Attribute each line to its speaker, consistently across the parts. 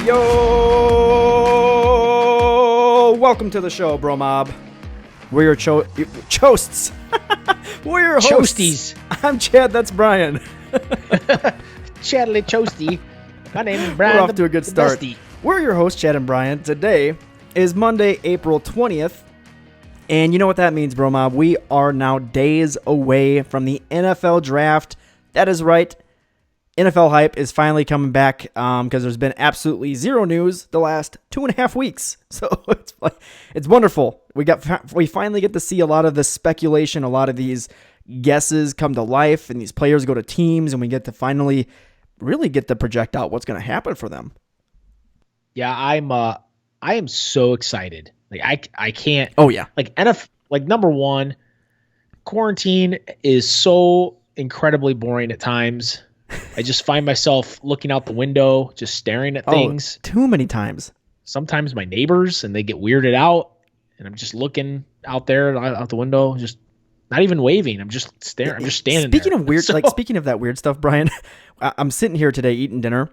Speaker 1: Yo! Welcome to the show, BroMob. We're your choasts. We're your hosts.
Speaker 2: Choasties.
Speaker 1: I'm Chad, that's Brian.
Speaker 2: Chadley Choasty. My name is Brian.
Speaker 1: We're off to a good start. We're your hosts, Chad and Brian. Today is Monday, April 20th. And you know what that means, BroMob. We are now days away from the NFL draft. That is right. NFL hype is finally coming back because there's been absolutely zero news the last 2.5 weeks. So it's wonderful. We finally get to see a lot of the speculation, a lot of these guesses come to life, and these players go to teams, and we get to finally really get to project out what's going to happen for them.
Speaker 2: Yeah, I am so excited. Like I can't.
Speaker 1: Oh yeah.
Speaker 2: Like NFL. Like number one, quarantine is so incredibly boring at times. I just find myself looking out the window, just staring at things.
Speaker 1: Too many times.
Speaker 2: Sometimes my neighbors, and they get weirded out, and I'm just looking out there, out the window, just not even waving. I'm just staring. I'm just standing
Speaker 1: Speaking
Speaker 2: there.
Speaker 1: of weird, speaking of that weird stuff, Brian, I'm sitting here today eating dinner,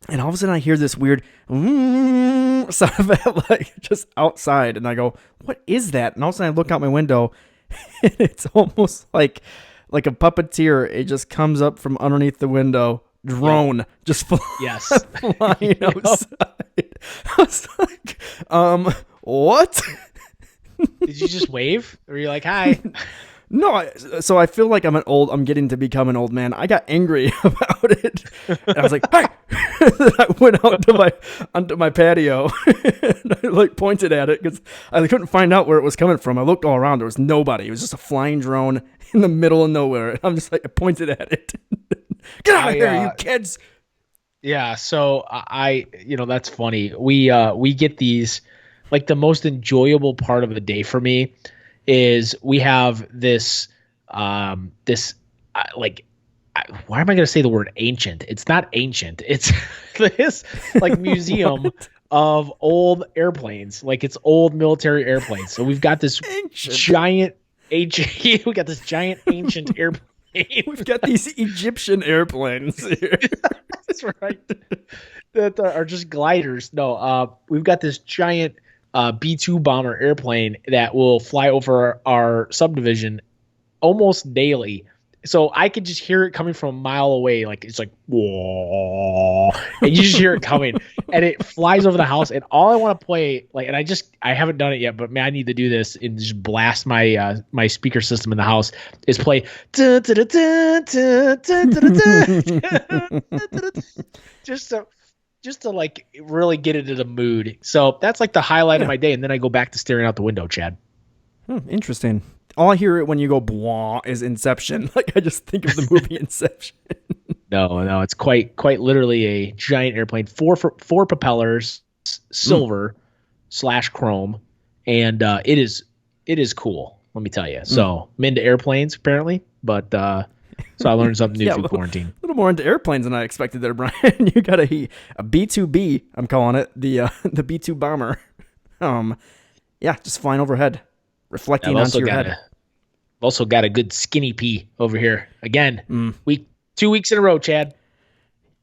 Speaker 1: and all of a sudden I hear this weird sound of it, like just outside, and I go, "What is that?" And all of a sudden I look out my window, and it's almost like a puppeteer. It just comes up from underneath the window, drone, just flying outside. I was like, what?
Speaker 2: Did you just wave? Or you're like, hi?
Speaker 1: No, so I feel like I'm getting to become an old man. I got angry about it. And I was like, hey! I went out onto my patio and I pointed at it because I couldn't find out where it was coming from. I looked all around. There was nobody. It was just a flying drone in the middle of nowhere. And I'm just like, I pointed at it. Get out of here, you kids! Yeah,
Speaker 2: so that's funny. We get these, like, the most enjoyable part of the day for me is we have this why am I going to say the word ancient? It's not ancient. It's this like museum of old airplanes. Like, it's old military airplanes. So we've got this giant ancient airplane.
Speaker 1: We've got these Egyptian airplanes here.
Speaker 2: That's right. That are just gliders. No, we've got this giant B-2 bomber airplane that will fly over our subdivision almost daily. So I could just hear it coming from a mile away. Like, it's like, whoa, and you just hear it coming, and it flies over the house. And all I want to play, like, and I haven't done it yet, but man, I need to do this and just blast my my speaker system in the house, is play just to like really get into the mood. So that's like the highlight of my day, and then I go back to staring out the window, Chad.
Speaker 1: Interesting. All I hear when you go blah is Inception. Like, I just think of the movie Inception.
Speaker 2: No, it's quite literally a giant airplane. Four propellers, silver / chrome, and it is cool. Let me tell you. So I'm into airplanes apparently, but so I learned something new through quarantine.
Speaker 1: A little more into airplanes than I expected there, Brian. You got a B-2B, I'm calling it, the B-2 bomber. Just flying overhead, reflecting onto your head.
Speaker 2: I've also got a good skinny pea over here. Again, 2 weeks in a row, Chad.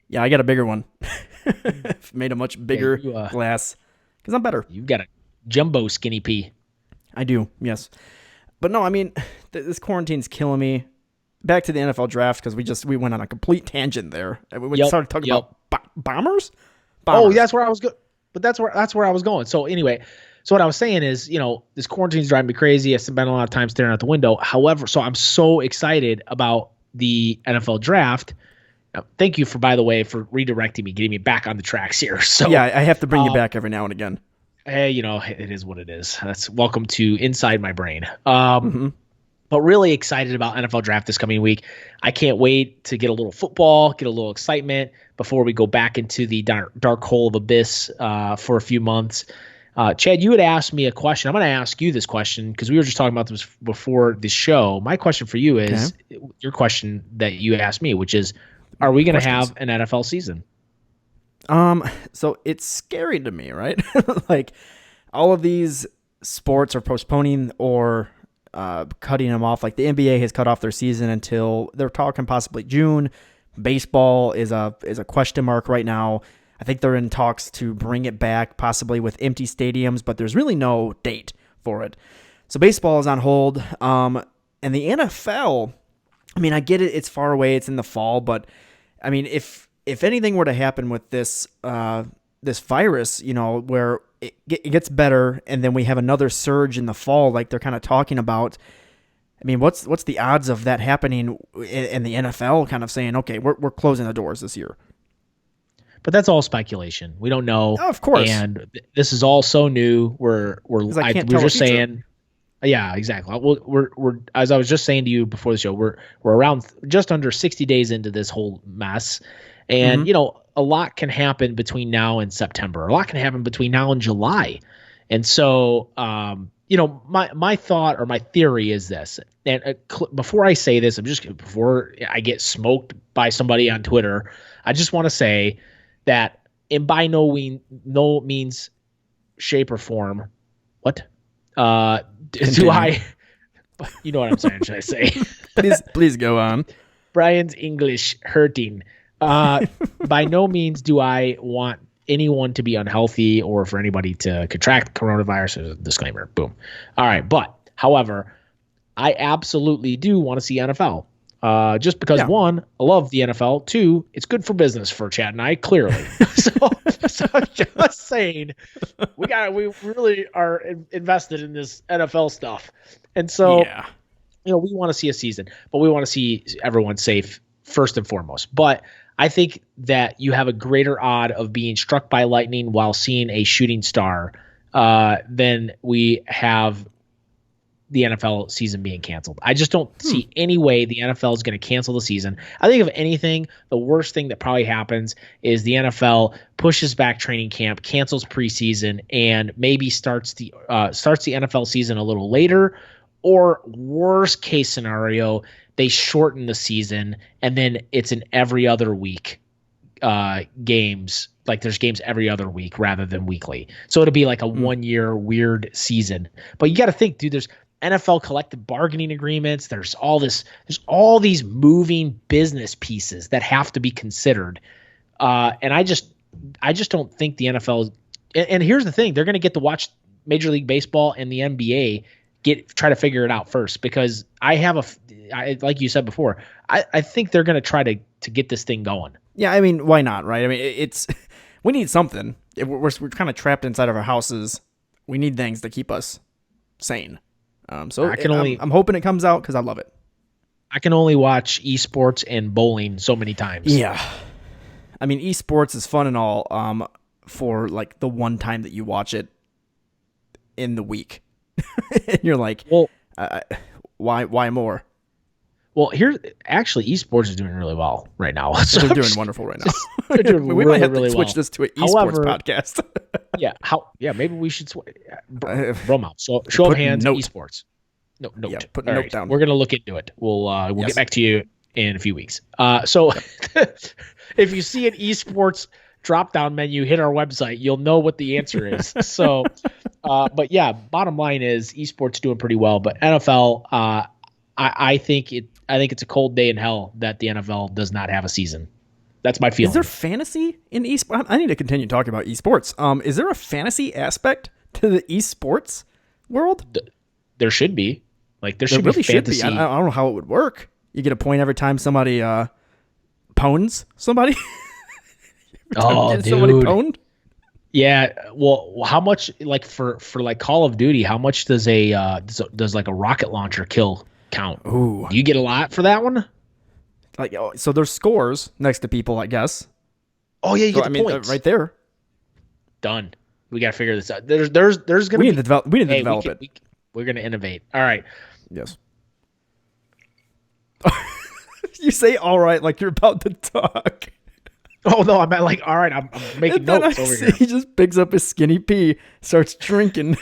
Speaker 1: Yeah, I got a bigger one. Made a much bigger glass because I'm better.
Speaker 2: You've got a jumbo skinny pea.
Speaker 1: I do, yes. But no, I mean, this quarantine's killing me. Back to the NFL draft because we went on a complete tangent there. We started talking about bombers.
Speaker 2: Oh, that's where I was going. But that's where I was going. So anyway, so what I was saying is, this quarantine's driving me crazy. I spent a lot of time staring out the window. However, so I'm so excited about the NFL draft. Thank you by the way, for redirecting me, getting me back on the tracks here. So
Speaker 1: yeah, I have to bring you back every now and again.
Speaker 2: Hey, it is what it is. That's welcome to inside my brain. But really excited about NFL draft this coming week. I can't wait to get a little football, get a little excitement before we go back into the dark hole of abyss for a few months. Chad, you had asked me a question. I'm going to ask you this question because we were just talking about this before the show. My question for you is your question that you asked me, which is, are we going to have an NFL season?
Speaker 1: So it's scary to me, right? Like, all of these sports are postponing or cutting them off. Like, the NBA has cut off their season until they're talking possibly June. Baseball is a question mark right now. I think they're in talks to bring it back, possibly with empty stadiums, but there's really no date for it. So baseball is on hold. And the NFL, I mean, I get it. It's far away. It's in the fall, but I mean, if anything were to happen with this this virus, where it gets better and then we have another surge in the fall, like they're kind of talking about, I mean, what's the odds of that happening in the NFL kind of saying, okay, we're closing the doors this year?
Speaker 2: But that's all speculation. We don't know.
Speaker 1: Oh, of course.
Speaker 2: And this is all so new. We're just saying, yeah, exactly. We're as I was just saying to you before the show, we're around just under 60 days into this whole mess. And, a lot can happen between now and September. A lot can happen between now and July. And so, my thought or my theory is this. And before I say this, before I get smoked by somebody on Twitter, I just want to say that by no means, shape, or form, what? Do I? You know what I'm saying? Should I say?
Speaker 1: Please go on.
Speaker 2: Brian's English hurting. By no means do I want anyone to be unhealthy or for anybody to contract coronavirus. There's a disclaimer. Boom. All right. But however, I absolutely do want to see NFL. Just because one, I love the NFL. Two, it's good for business for Chad and I, clearly. so I'm just saying, we really are invested in this NFL stuff, and so we want to see a season, but we want to see everyone safe first and foremost. But I think that you have a greater odd of being struck by lightning while seeing a shooting star than we have the NFL season being canceled. I just don't see any way the NFL is going to cancel the season. I think if anything, the worst thing that probably happens is the NFL pushes back training camp, cancels preseason, and maybe starts the NFL season a little later, or worst case scenario, they shorten the season and then it's an every other week games. Like there's games every other week rather than weekly. So it'll be like a 1 year weird season. But you got to think, dude, there's NFL collective bargaining agreements. There's all these moving business pieces that have to be considered. And I just don't think the NFL and here's the thing, they're going to get to watch Major League Baseball and the NBA try to figure it out first, because like you said before, I think they're going to try to get this thing going.
Speaker 1: Yeah. I mean, why not? Right. I mean, we need something. We're kind of trapped inside of our houses. We need things to keep us sane. So I'm hoping it comes out because I love it.
Speaker 2: I can only watch esports and bowling so many times.
Speaker 1: Yeah. I mean, esports is fun and all for like the one time that you watch it in the week. And you're like, well, why more?
Speaker 2: Well, actually, esports is doing really well right now.
Speaker 1: So they're doing wonderful right now.
Speaker 2: They're doing
Speaker 1: we might have to
Speaker 2: really
Speaker 1: switch this to an esports podcast.
Speaker 2: Maybe we should switch. BroMob. So show of hands, esports. Note.
Speaker 1: Yeah, put a note down.
Speaker 2: We're gonna look into it. We'll get back to you in a few weeks. So if you see an esports drop-down menu, hit our website, you'll know what the answer is. So, but yeah, bottom line is esports doing pretty well, but NFL, I think it's a cold day in hell that the NFL does not have a season. That's my feeling.
Speaker 1: Is there fantasy in esports? I need to continue talking about esports. Is there a fantasy aspect to the esports world?
Speaker 2: There should be. Like there should
Speaker 1: really
Speaker 2: be fantasy.
Speaker 1: I don't know how it would work. You get a point every time somebody pwns somebody.
Speaker 2: Oh, dude.
Speaker 1: Somebody pwned?
Speaker 2: Yeah. Well, how much like for like Call of Duty? How much does does like a rocket launcher kill count?
Speaker 1: Ooh,
Speaker 2: do you get a lot for that one?
Speaker 1: Like, so there's scores next to people, I guess.
Speaker 2: Oh yeah, you get the points
Speaker 1: right there.
Speaker 2: Done. We got to figure this out. There's gonna
Speaker 1: we need to develop it.
Speaker 2: We're gonna innovate. All right.
Speaker 1: Yes. You say all right like you're about to talk.
Speaker 2: Oh no, I meant like all right. I'm making notes over here.
Speaker 1: He just picks up his skinny pea, starts drinking.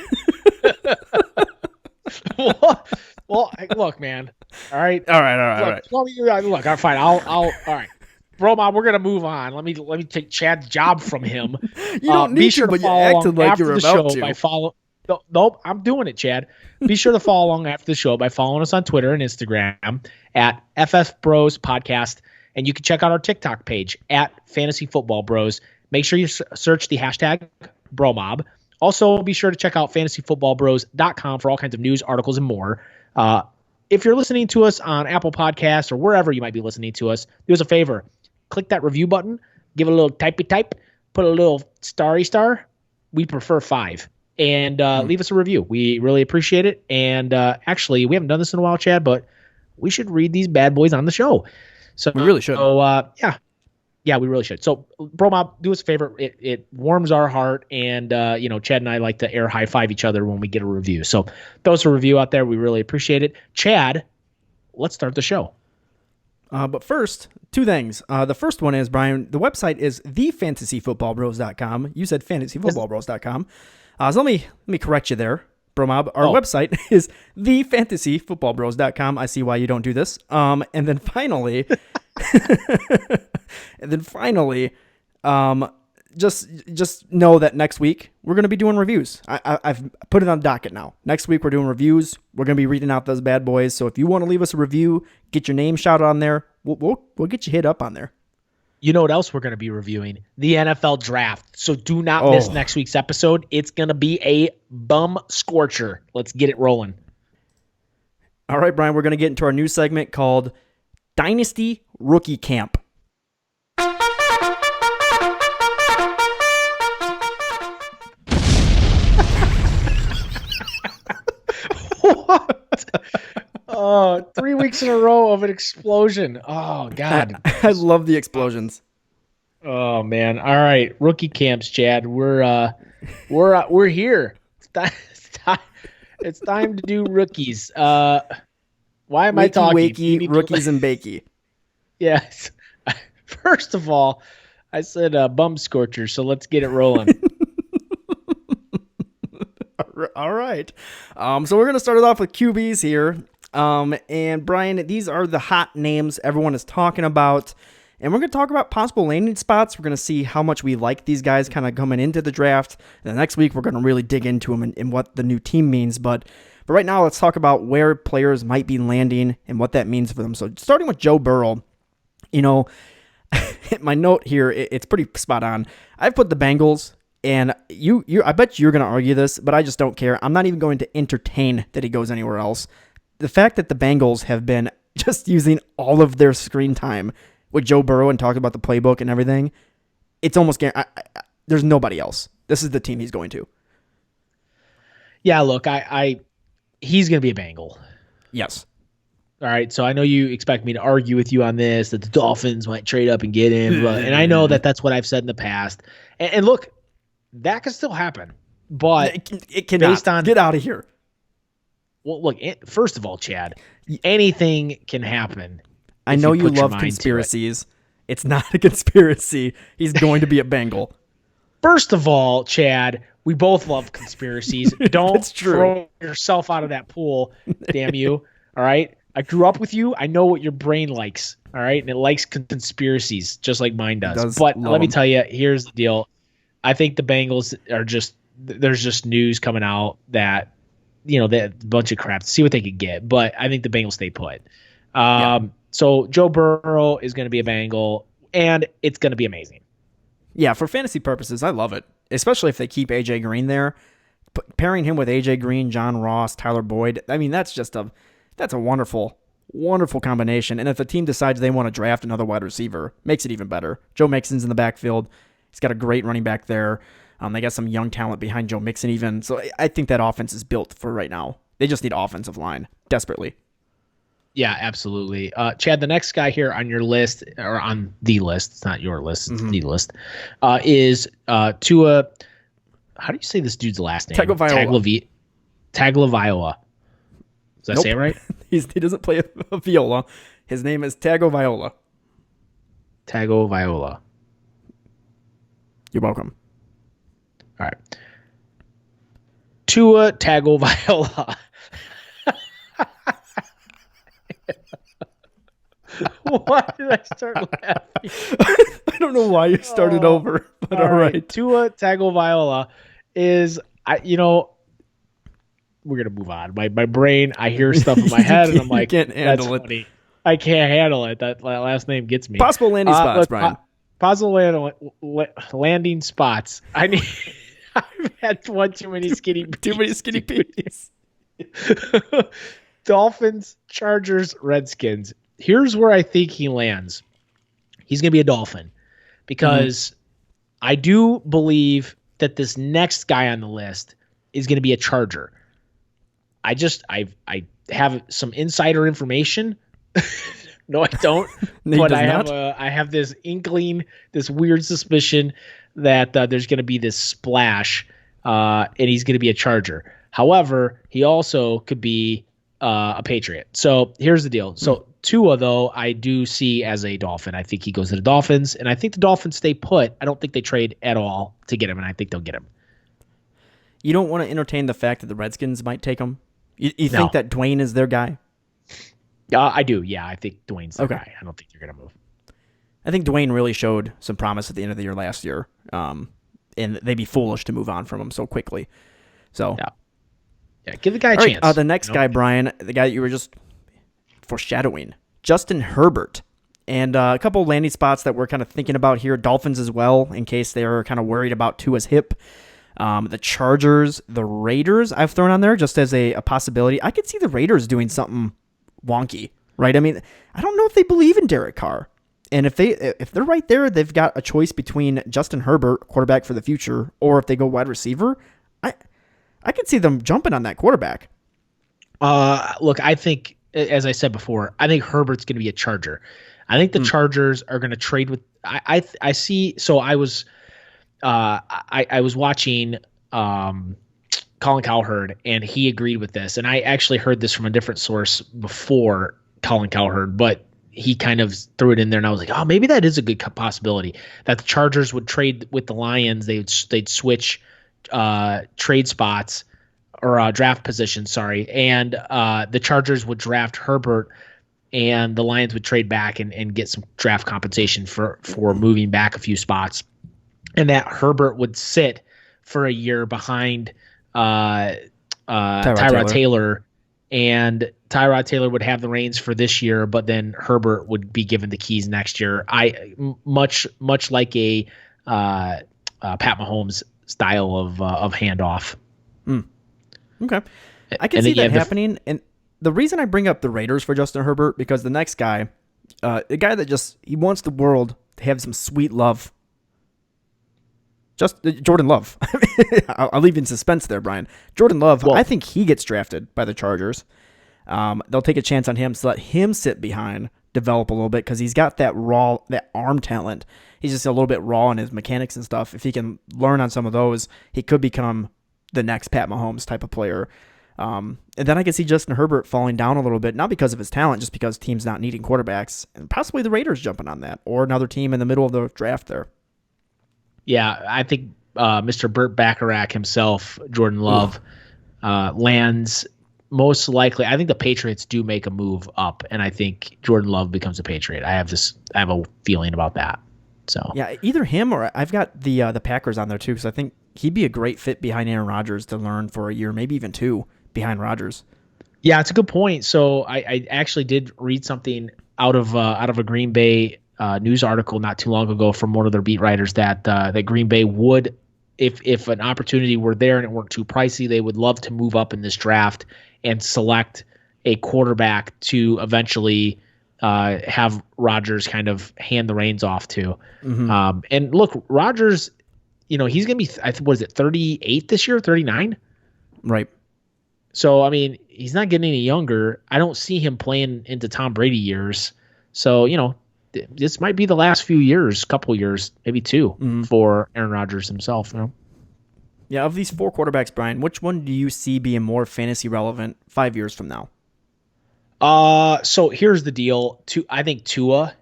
Speaker 2: Well, look, man. All right.
Speaker 1: Look,
Speaker 2: I'm fine. I'll. All right, BroMob, we're gonna move on. Let me take Chad's job from him.
Speaker 1: You don't need to, but you acted like you were about to.
Speaker 2: Nope, I'm doing it, Chad. Be sure to follow along after the show by following us on Twitter and Instagram at FF Bros Podcast. And you can check out our TikTok page at Fantasy Football Bros. Make sure you search the hashtag BroMob. Also, be sure to check out fantasyfootballbros.com for all kinds of news, articles, and more. If you're listening to us on Apple Podcasts or wherever you might be listening to us, do us a favor. Click that review button. Give it a little typey type. Put a little starry star. We prefer 5. And leave us a review. We really appreciate it. And actually, we haven't done this in a while, Chad, but we should read these bad boys on the show. So
Speaker 1: We really should.
Speaker 2: So, yeah, we really should. So, BroMob, do us a favor. It warms our heart. And, Chad and I like to air high five each other when we get a review. So, throw us a review out there. We really appreciate it. Chad, let's start the show.
Speaker 1: But first, 2 things. The first one is, Brian, the website is thefantasyfootballbros.com. You said fantasyfootballbros.com. So let me correct you there, BroMob. Our website is thefantasyfootballbros.com. I see why you don't do this. And then finally, just know that next week we're going to be doing reviews. I've put it on the docket now. Next week we're doing reviews. We're going to be reading out those bad boys. So if you want to leave us a review, get your name shouted on there, we'll get you hit up on there.
Speaker 2: You know what else we're going to be reviewing? The NFL draft. So do not miss next week's episode. It's going to be a bum scorcher. Let's get it rolling.
Speaker 1: All right, Brian, we're going to get into our new segment called Dynasty Rookie Camp.
Speaker 2: What? Oh, 3 weeks in a row of an explosion. Oh, God.
Speaker 1: I love the explosions.
Speaker 2: Oh, man. All right. Rookie camps, Chad. We're here. It's time to do rookies. Why am I talking?
Speaker 1: Wakey, rookies and bakey.
Speaker 2: Yes. First of all, I said bum scorcher, so let's get it rolling.
Speaker 1: All right. So we're going to start it off with QBs here. And Brian, these are the hot names everyone is talking about. And we're going to talk about possible landing spots. We're going to see how much we like these guys kind of coming into the draft. And the next week, we're going to really dig into them and what the new team means. But right now, let's talk about where players might be landing and what that means for them. So starting with Joe Burrow, my note here, it's pretty spot on. I've put the Bengals. And I bet you're going to argue this, but I just don't care. I'm not even going to entertain that he goes anywhere else. The fact that the Bengals have been just using all of their screen time with Joe Burrow and talking about the playbook and everything, it's almost there's nobody else. This is the team he's going to.
Speaker 2: Yeah, look, he's going to be a Bengal.
Speaker 1: Yes.
Speaker 2: All right, so I know you expect me to argue with you on this, that the Dolphins might trade up and get him, and I know that that's what I've said in the past. And look, that could still happen, but
Speaker 1: it cannot.
Speaker 2: Based on,
Speaker 1: get out of here.
Speaker 2: Well, look, first of all, Chad, anything can happen.
Speaker 1: I know you love conspiracies. It's not a conspiracy. He's going to be a Bengal.
Speaker 2: First of all, Chad, we both love conspiracies. Don't throw yourself out of that pool, damn you. All right? I grew up with you. I know what your brain likes, all right? And it likes conspiracies just like mine does. But let me tell you, here's the deal. I think the Bengals are there's just news coming out that, that a bunch of crap to see what they could get. But I think the Bengals stay put. So Joe Burrow is going to be a Bengal, and it's going to be amazing.
Speaker 1: Yeah, for fantasy purposes, I love it, especially if they keep A.J. Green there. Pairing him with A.J. Green, John Ross, Tyler Boyd, I mean, that's a wonderful, wonderful combination. And if the team decides they want to draft another wide receiver, makes it even better. Joe Mixon's in the backfield. He's got a great running back there. They got some young talent behind Joe Mixon even. So I think that offense is built for right now. They just need offensive line desperately.
Speaker 2: Yeah, absolutely. Chad, the next guy here on your list, or on the list, it's not your list, it's the list, is Tua. How do you say this dude's last name?
Speaker 1: Tagovailoa.
Speaker 2: Tagovailoa. Does I say it right?
Speaker 1: He doesn't play a viola. His name is Tagovailoa.
Speaker 2: Tagovailoa.
Speaker 1: You're welcome.
Speaker 2: All right. Tua Tagovailoa. Why did I start laughing?
Speaker 1: I don't know why you started over, but all right.
Speaker 2: Tua Tagovailoa is, we're going to move on. My brain, I hear stuff in my head, and I'm like,
Speaker 1: can't handle it.
Speaker 2: Funny. I can't handle it. That last name gets me.
Speaker 1: Possible landing spots, Brian.
Speaker 2: landing spots. I need. I've had one too many skinny beats.
Speaker 1: Too many skinny peas.
Speaker 2: Dolphins, Chargers, Redskins. Here's where I think he lands. He's going to be a Dolphin because I do believe that this next guy on the list is going to be a Charger. I have some insider information. No, I don't.
Speaker 1: No,
Speaker 2: but I have this inkling, this weird suspicion that there's going to be this splash, and he's going to be a Charger. However, he also could be a Patriot. So here's the deal. So Tua, though, I do see as a Dolphin. I think he goes to the Dolphins, and I think the Dolphins stay put. I don't think they trade at all to get him, and I think they'll get him.
Speaker 1: You don't want to entertain the fact that the Redskins might take him? You think that Dwayne is their guy?
Speaker 2: I do. Yeah, I think Dwayne's the guy. I don't think they're going to move.
Speaker 1: I think Dwayne really showed some promise at the end of the year last year, and they'd be foolish to move on from him so quickly. So,
Speaker 2: yeah, give the guy a chance.
Speaker 1: The next guy, Brian, the guy that you were just foreshadowing, Justin Herbert. And a couple landing spots that we're kind of thinking about here, Dolphins as well, in case they're kind of worried about Tua's hip. The Chargers, the Raiders I've thrown on there just as a possibility. I could see the Raiders doing something wonky, right? I mean, I don't know if they believe in Derek Carr. And if they're right there, they've got a choice between Justin Herbert, quarterback for the future, or if they go wide receiver, I could see them jumping on that quarterback.
Speaker 2: Look, I think, as I said before, I think Herbert's going to be a Charger. I think the Chargers are going to trade with. I see. So I was watching Colin Cowherd, and he agreed with this. And I actually heard this from a different source before Colin Cowherd, but he kind of threw it in there, and I was like, oh, maybe that is a good possibility that the Chargers would trade with the Lions. They'd switch trade spots or draft positions. Sorry, and the Chargers would draft Herbert, and the Lions would trade back and get some draft compensation for moving back a few spots, and that Herbert would sit for a year behind Tyrod Taylor, and Tyrod Taylor would have the reins for this year, but then Herbert would be given the keys next year. Much like a Pat Mahomes style of handoff.
Speaker 1: Okay, I can see that happening. And the reason I bring up the Raiders for Justin Herbert, because the next guy, the guy that he wants the world to have some sweet love. Jordan Love. I'll leave you in suspense there, Brian. Jordan Love, I think he gets drafted by the Chargers. They'll take a chance on him, so let him sit behind, develop a little bit, because he's got that arm talent. He's just a little bit raw in his mechanics and stuff. If he can learn on some of those, he could become the next Pat Mahomes type of player. And then I can see Justin Herbert falling down a little bit, not because of his talent, just because teams not needing quarterbacks, and possibly the Raiders jumping on that, or another team in the middle of the draft there.
Speaker 2: Yeah, I think Mr. Burt Bacharach himself, Jordan Love, lands most likely. I think the Patriots do make a move up, and I think Jordan Love becomes a Patriot. I have a feeling about that. So
Speaker 1: yeah, either him or I've got the Packers on there too, because I think he'd be a great fit behind Aaron Rodgers to learn for a year, maybe even two behind Rodgers. Yeah,
Speaker 2: it's a good point. So I actually did read something out of a Green Bay news article not too long ago from one of their beat writers that Green Bay would, if an opportunity were there and it weren't too pricey, they would love to move up in this draft and select a quarterback to eventually have Rodgers kind of hand the reins off to. Mm-hmm. And look, Rodgers, he's going to be, what is it, 38 this year, 39?
Speaker 1: Right.
Speaker 2: So, I mean, he's not getting any younger. I don't see him playing into Tom Brady years. So, this might be the last couple years, maybe two, for Aaron Rodgers himself.
Speaker 1: Yeah, of these four quarterbacks, Brian, which one do you see being more fantasy relevant 5 years from now?
Speaker 2: So here's the deal. I think Tua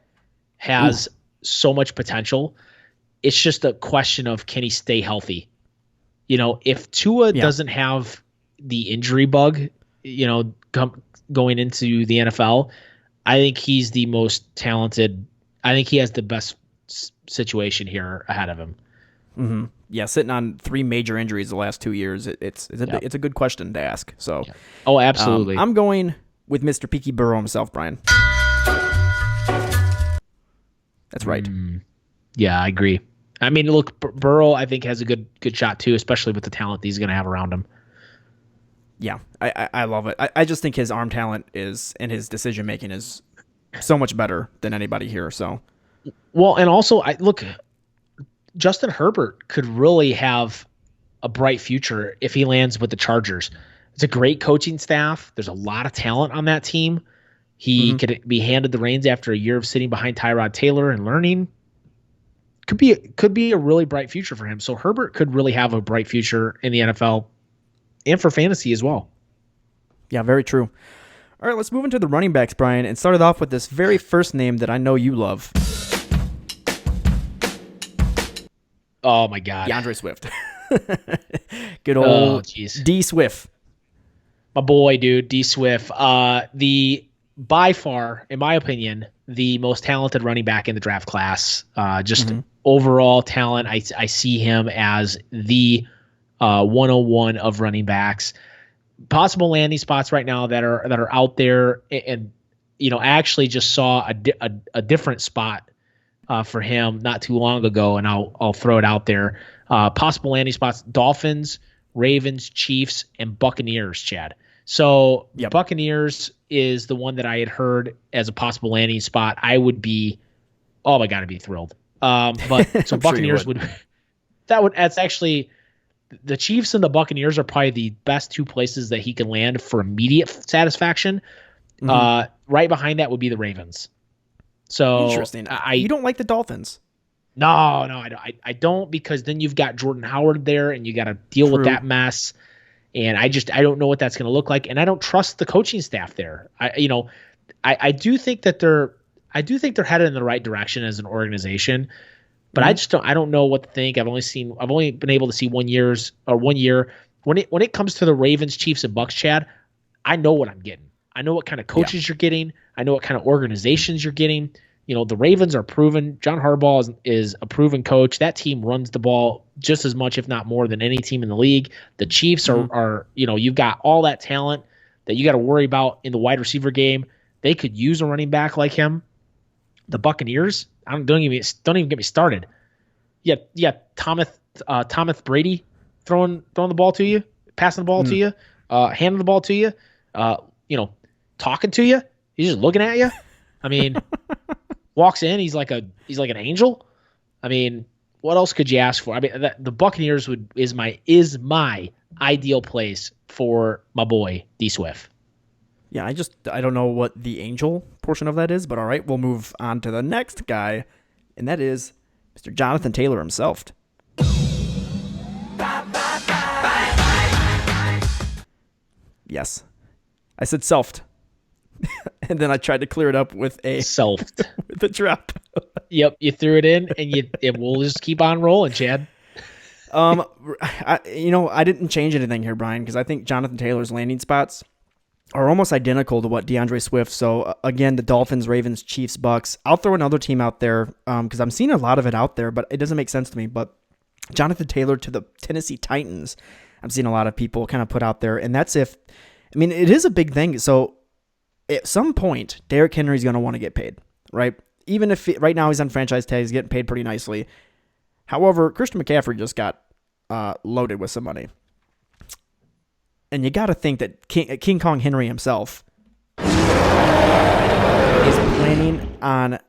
Speaker 2: has so much potential. It's just a question of, can he stay healthy? If Tua doesn't have the injury bug, going into the NFL, I think he's the most talented. I think he has the best situation here ahead of him.
Speaker 1: Mm-hmm. Yeah, sitting on 3 major injuries the last 2 years, it's a good question to ask. So,
Speaker 2: Oh, absolutely.
Speaker 1: I'm going with Mr. Peaky Burrow himself, Brian. That's right.
Speaker 2: Yeah, I agree. I mean, look, Burrow, I think, has a good shot too, especially with the talent that he's going to have around him.
Speaker 1: Yeah, I love it. I just think his arm talent is and his decision making is so much better than anybody here. So,
Speaker 2: well, and also, I look, Justin Herbert could really have a bright future if he lands with the Chargers. It's a great coaching staff. There's a lot of talent on that team. He could be handed the reins after a year of sitting behind Tyrod Taylor and learning. Could be a really bright future for him. So Herbert could really have a bright future in the NFL and for fantasy as well.
Speaker 1: yeah, very true. All right, let's move into the running backs, Brian, and start it off with this very first name that I know you love.
Speaker 2: Oh my God,
Speaker 1: DeAndre Swift. Good old D Swift.
Speaker 2: My boy, dude, D Swift. The by far, in my opinion, the most talented running back in the draft class. Just overall talent. I see him as the 101 of running backs. Possible landing spots right now that are out there, and I actually just saw a different spot for him not too long ago, and I'll throw it out there. Possible landing spots: Dolphins, Ravens, Chiefs, and Buccaneers. Chad. So Buccaneers is the one that I had heard as a possible landing spot. I would be, oh my God, I'd be thrilled. But so Buccaneers that's actually. The Chiefs and the Buccaneers are probably the best two places that he can land for immediate satisfaction. Right behind that would be the Ravens. So
Speaker 1: interesting. You don't like the Dolphins?
Speaker 2: No, I don't, because then you've got Jordan Howard there, and you got to deal with that mess. And I don't know what that's going to look like, and I don't trust the coaching staff there. I do think that they're headed in the right direction as an organization. But I don't know what to think. I've only been able to see 1 year. When it comes to the Ravens, Chiefs, and Bucks, Chad, I know what I'm getting. I know what kind of coaches you're getting. I know what kind of organizations you're getting. The Ravens are proven. John Harbaugh is a proven coach. That team runs the ball just as much, if not more, than any team in the league. The Chiefs are you've got all that talent that you got to worry about in the wide receiver game. They could use a running back like him. The Buccaneers, don't even get me started. Yeah, Thomas Brady throwing the ball to you, passing the ball to you, handing the ball to you, talking to you. He's just looking at you. I mean, walks in, he's like an angel. I mean, what else could you ask for? I mean, the Buccaneers is my ideal place for my boy D Swift.
Speaker 1: Yeah, I don't know what the angel portion of that is, but all right, we'll move on to the next guy, and that is Mr. Jonathan Taylor himself. Yes, I said selfed, and then I tried to clear it up with a
Speaker 2: selfed
Speaker 1: with a drop.
Speaker 2: Yep, you threw it in, and we'll just keep on rolling, Chad.
Speaker 1: I didn't change anything here, Brian, because I think Jonathan Taylor's landing spots are almost identical to what DeAndre Swift. So again, the Dolphins, Ravens, Chiefs, Bucks. I'll throw another team out there because I'm seeing a lot of it out there, but it doesn't make sense to me. But Jonathan Taylor to the Tennessee Titans, I'm seeing a lot of people kind of put out there, and it is a big thing. So at some point, Derrick Henry's going to want to get paid, right? Even if right now he's on franchise tag, he's getting paid pretty nicely. However, Christian McCaffrey just got loaded with some money. And you got to think that King Kong Henry himself is planning on,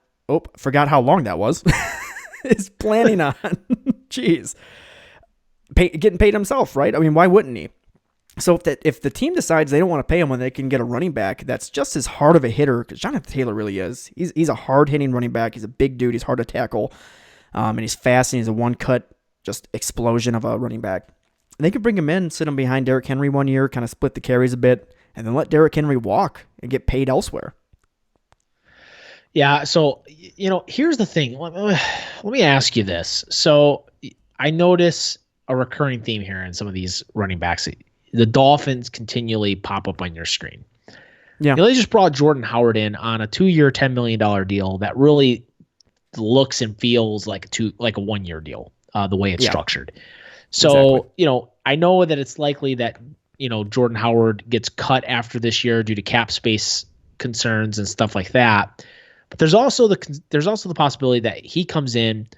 Speaker 1: forgot how long that was, is planning on, getting paid himself, right? I mean, why wouldn't he? So if the team decides they don't want to pay him when they can get a running back that's just as hard of a hitter, because Jonathan Taylor really is. He's a hard-hitting running back. He's a big dude. He's hard to tackle. And he's fast, and he's a one-cut just explosion of a running back. And they could bring him in, sit him behind Derrick Henry 1 year, kind of split the carries a bit, and then let Derrick Henry walk and get paid elsewhere.
Speaker 2: Yeah, so, here's the thing. Let me ask you this. So I notice a recurring theme here in some of these running backs. The Dolphins continually pop up on your screen. Yeah, they just brought Jordan Howard in on a 2-year, $10 million deal that really looks and feels like a 1 year deal, the way it's structured. So, exactly. I know that it's likely that, Jordan Howard gets cut after this year due to cap space concerns and stuff like that. But there's also the possibility that he comes in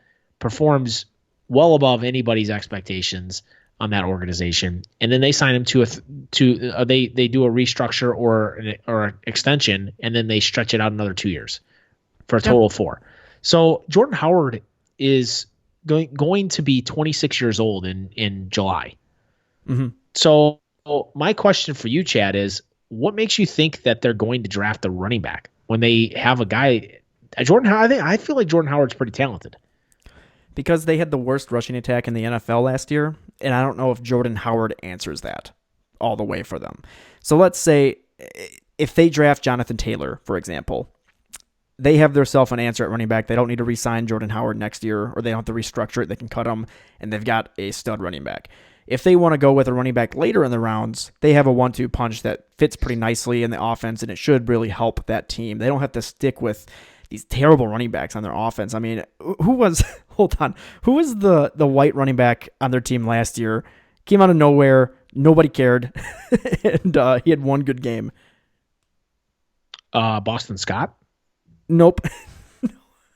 Speaker 2: performs well above anybody's expectations on that organization, and then they sign him they do a restructure or an extension, and then they stretch it out another 2 years for a total of 4. So Jordan Howard is going to be 26 years old in July.
Speaker 1: Mm-hmm.
Speaker 2: So my question for you, Chad, is what makes you think that they're going to draft a running back when they have a guy, Jordan Howard? I feel like Jordan Howard's pretty talented.
Speaker 1: Because they had the worst rushing attack in the NFL last year, and I don't know if Jordan Howard answers that all the way for them. So let's say if they draft Jonathan Taylor, for example, they have themselves an answer at running back. They don't need to re-sign Jordan Howard next year, or they don't have to restructure it. They can cut him, and they've got a stud running back. If they want to go with a running back later in the rounds, they have a 1-2 punch that fits pretty nicely in the offense, and it should really help that team. They don't have to stick with these terrible running backs on their offense. I mean, who was the white running back on their team last year? Came out of nowhere. Nobody cared. And he had one good game.
Speaker 2: Boston Scott?
Speaker 1: Nope.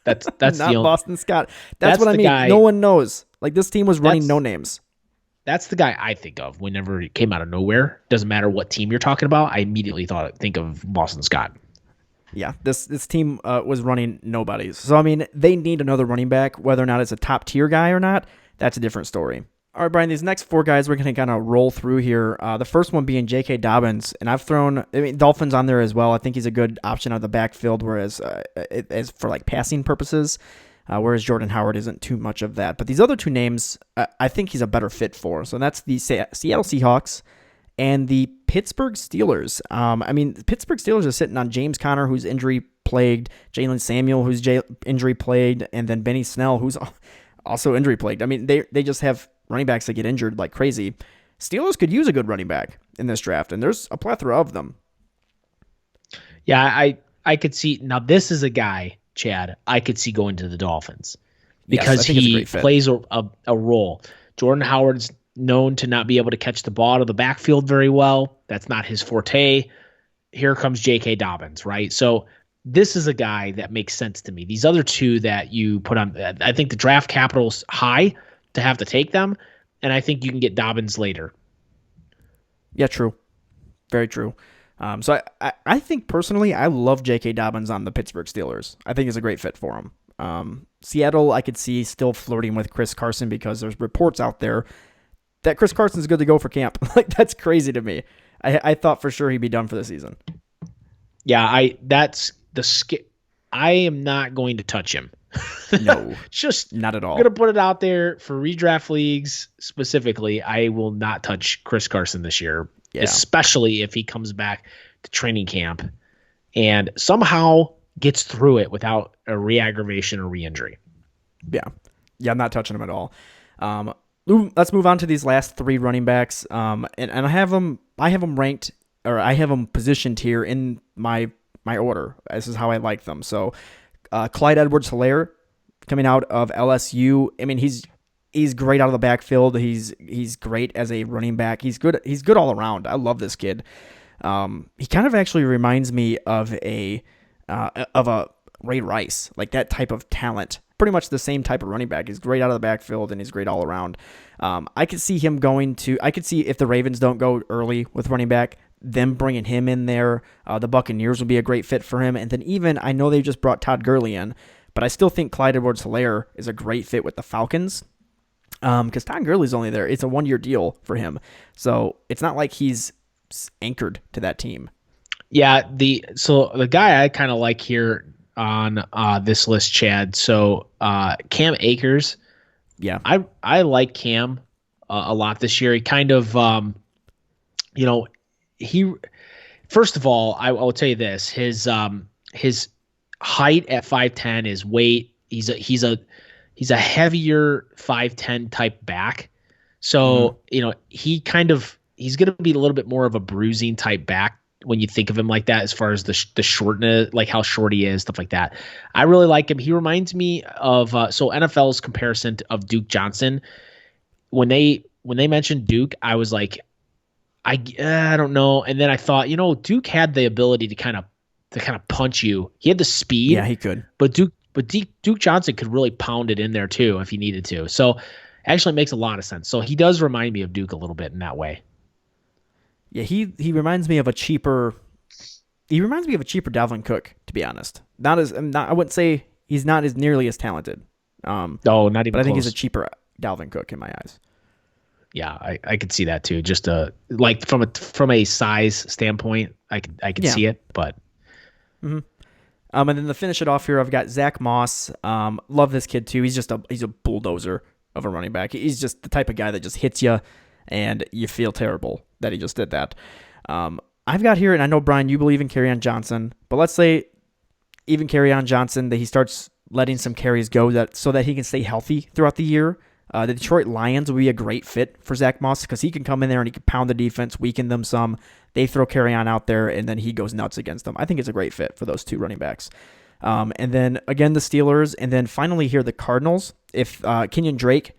Speaker 2: That's
Speaker 1: not
Speaker 2: the only,
Speaker 1: Boston Scott. That's what I mean.
Speaker 2: Guy,
Speaker 1: no one knows. Like, this team was running no names.
Speaker 2: That's the guy I think of whenever he came out of nowhere. Doesn't matter what team you're talking about. I immediately think of Boston Scott.
Speaker 1: Yeah, this team was running nobodies. So, I mean, they need another running back. Whether or not it's a top-tier guy or not, that's a different story. All right, Brian, these next 4 guys we're going to kind of roll through here. The first one being J.K. Dobbins, and I've thrown Dolphins on there as well. I think he's a good option out of the backfield, whereas as for like passing purposes, whereas Jordan Howard isn't too much of that. But these other 2 names, I think he's a better fit for. So that's the Seattle Seahawks and the Pittsburgh Steelers. The Pittsburgh Steelers are sitting on James Conner, who's injury-plagued, Jalen Samuel, who's injury-plagued, and then Benny Snell, who's also injury-plagued. I mean, they just have running backs that get injured like crazy. Steelers could use a good running back in this draft, and there's a plethora of them.
Speaker 2: Yeah, I could see. Now, this is a guy, Chad, I could see going to the Dolphins because he plays a role. Jordan Howard's known to not be able to catch the ball out of the backfield very well. That's not his forte. Here comes J.K. Dobbins, right? So this is a guy that makes sense to me. These other 2 that you put on, I think the draft capital's high to have to take them, and I think you can get Dobbins later.
Speaker 1: Yeah, true. Very true. So I think personally, I love J.K. Dobbins on the Pittsburgh Steelers. I think it's a great fit for him. Seattle, I could see still flirting with Chris Carson because there's reports out there that Chris Carson's good to go for camp. Like, that's crazy to me. I thought for sure he'd be done for the season.
Speaker 2: Yeah, I am not going to touch him.
Speaker 1: No,
Speaker 2: just
Speaker 1: not at all.
Speaker 2: I'm going to put it out there for redraft leagues specifically. I will not touch Chris Carson this year, especially if he comes back to training camp and somehow gets through it without a re-aggravation or re-injury.
Speaker 1: Yeah, I'm not touching him at all. Let's move on to these last 3 running backs. And I have them ranked, or I have them positioned here in my order. This is how I like them. So, Clyde Edwards-Helaire coming out of LSU. I mean, he's great out of the backfield. He's great as a running back. He's good all around. I love this kid. He kind of actually reminds me of a Ray Rice, like that type of talent. Pretty much the same type of running back. He's great out of the backfield and he's great all around. I could see him I could see if the Ravens don't go early with running back, them bringing him in there. The Buccaneers would be a great fit for him. And then even, I know they just brought Todd Gurley in, but I still think Clyde Edwards-Helaire is a great fit with the Falcons. Because Todd Gurley's only there. It's a 1-year deal for him. So it's not like he's anchored to that team. Yeah,
Speaker 2: so the guy I kind of like here on this list, Chad. So Cam Akers.
Speaker 1: Yeah.
Speaker 2: I like Cam a lot this year. He kind of, first of all, I will tell you this, his height at 5'10", his weight, he's a heavier 5'10" type back. So, he's going to be a little bit more of a bruising type back when you think of him like that, as far as the shortness, like how short he is, stuff like that. I really like him. He reminds me of NFL's comparison of Duke Johnson. When they mentioned Duke, I was like, I don't know. And then I thought, Duke had the ability to kind of punch you. He had the speed.
Speaker 1: Yeah, he could.
Speaker 2: But but Duke Johnson could really pound it in there too if he needed to. So actually makes a lot of sense. So he does remind me of Duke a little bit in that way.
Speaker 1: Yeah, he reminds me of a cheaper. He reminds me of a cheaper Dalvin Cook, to be honest. I wouldn't say he's not as nearly as talented.
Speaker 2: No, not even.
Speaker 1: But I think
Speaker 2: close.
Speaker 1: he's a cheaper Dalvin Cook in my eyes.
Speaker 2: Yeah, I could see that too. Just like from a size standpoint, I could see it, but.
Speaker 1: Mm-hmm. And then to finish it off here, I've got Zach Moss. Love this kid too. He's a bulldozer of a running back. He's just the type of guy that just hits you, and you feel terrible that he just did that. I've got here, and I know, Brian, you believe in Kerryon Johnson, but let's say even Kerryon Johnson, that he starts letting some carries go so that he can stay healthy throughout the year. The Detroit Lions would be a great fit for Zach Moss because he can come in there and he can pound the defense, weaken them some. They throw Kerryon out there, and then he goes nuts against them. I think it's a great fit for those two running backs. And then, again, the Steelers. And then finally here, the Cardinals. If Kenyon Drake